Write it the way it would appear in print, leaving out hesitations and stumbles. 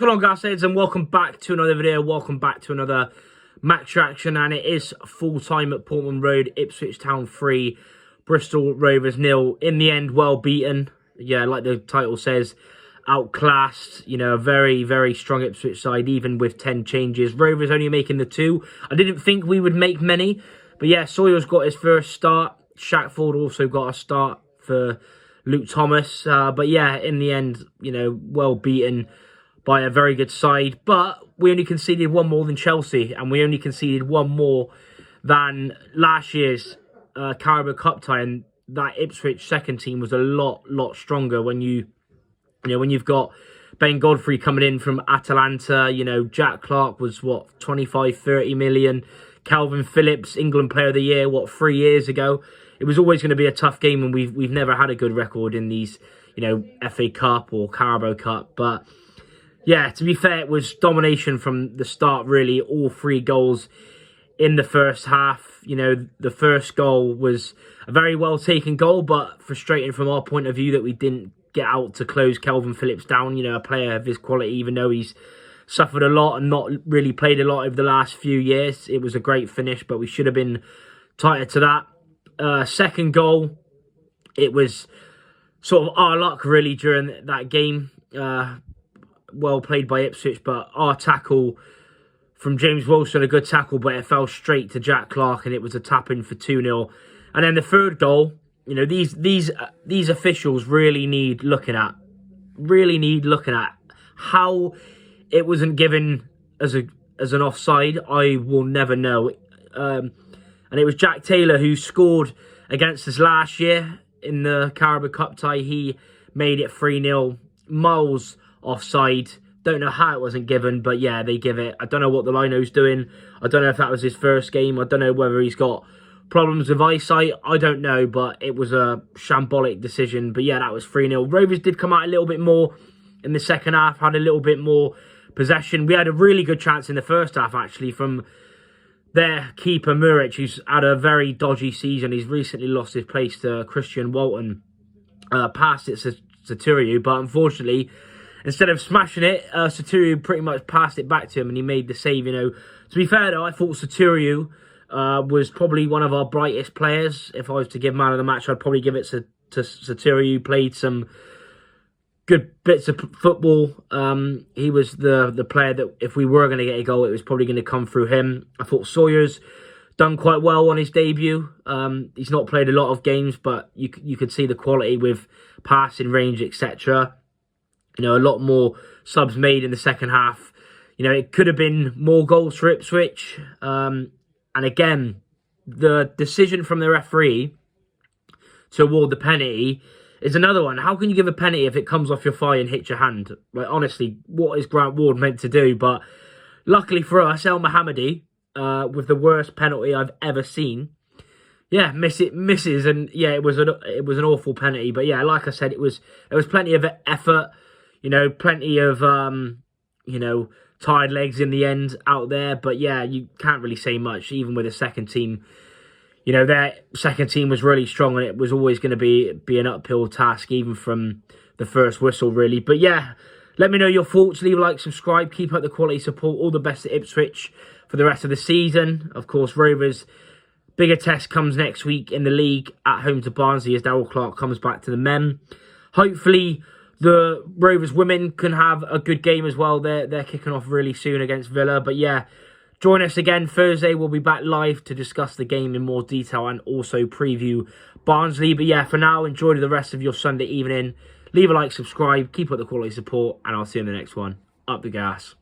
Hello guys, and welcome back to another video. Welcome back to another match reaction, and it is full time at Portman Road. Ipswich Town 3, Bristol Rovers 0. In the end, well beaten. Yeah, like the title says, outclassed. You know, a very, very strong Ipswich side, even with 10 changes. Rovers only making the 2. I didn't think we would make many, but yeah, Sawyer's got his first start. Shackford also got a start for Luke Thomas. But yeah, in the end, you know, well beaten by a very good side, but we only conceded one more than Chelsea, and we only conceded one more than last year's Carabao Cup tie. And that Ipswich second team was a lot stronger. When when you've got Ben Godfrey coming in from Atalanta, you know, Jack Clark was what, 25-30 million. Calvin Phillips, England Player of the Year, what, 3 years ago. It was always going to be a tough game, and we've never had a good record in these, you know, FA Cup or Carabao Cup, but yeah, to be fair, it was domination from the start, really. All 3 goals in the first half. You know, the first goal was a very well-taken goal, but frustrating from our point of view that we didn't get out to close Calvin Phillips down. You know, a player of his quality, even though he's suffered a lot and not really played a lot over the last few years. It was a great finish, but we should have been tighter to that. Second goal, it was sort of our luck, really, during that game. Well played by Ipswich, but our tackle from James Wilson, a good tackle, but it fell straight to Jack Clark, and it was a tap-in for 2-0. And then the third goal, you know, these officials really need looking at. Really need looking at. How it wasn't given as an offside, I will never know. And it was Jack Taylor who scored against us last year in the Carabao Cup tie. He made it 3-0. Miles offside. Don't know how it wasn't given, but yeah, they give it. I don't know what the lino's doing. I don't know if that was his first game. I don't know whether he's got problems with eyesight. I don't know, but it was a shambolic decision. But yeah, that was 3-0. Rovers did come out a little bit more in the second half, had a little bit more possession. We had a really good chance in the first half, actually, from their keeper, Muric, who's had a very dodgy season. He's recently lost his place to Christian Walton. Passed it to Sotiriou, but unfortunately, instead of smashing it, Sotiriou pretty much passed it back to him, and he made the save. You know, to be fair though, I thought Sotiriou was probably one of our brightest players. If I was to give man of the match, I'd probably give it to Sotiriou. Played some good bits of football. He was the player that if we were going to get a goal, it was probably going to come through him. I thought Sawyer's done quite well on his debut. He's not played a lot of games, but you could see the quality with passing range, etc. You know, a lot more subs made in the second half. You know, it could have been more goals for Ipswich. And again, the decision from the referee to award the penalty is another one. How can you give a penalty if it comes off your thigh and hits your hand? Like, honestly, what is Grant Ward meant to do? But luckily for us, El Mohammadi, with the worst penalty I've ever seen, yeah, misses, and yeah, it was an awful penalty. But yeah, like I said, there was plenty of effort. You know, plenty of, you know, tired legs in the end out there. But yeah, you can't really say much, even with the second team. You know, their second team was really strong, and it was always going to be an uphill task, even from the first whistle, really. But yeah, let me know your thoughts. Leave a like, subscribe, keep up the quality support. All the best at Ipswich for the rest of the season. Of course, Rovers' bigger test comes next week in the league at home to Barnsley as Darryl Clark comes back to the men. Hopefully the Rovers women can have a good game as well. They're kicking off really soon against Villa. But yeah, join us again Thursday. We'll be back live to discuss the game in more detail and also preview Barnsley. But yeah, for now, enjoy the rest of your Sunday evening. Leave a like, subscribe, keep up the quality support, and I'll see you in the next one. Up the gas.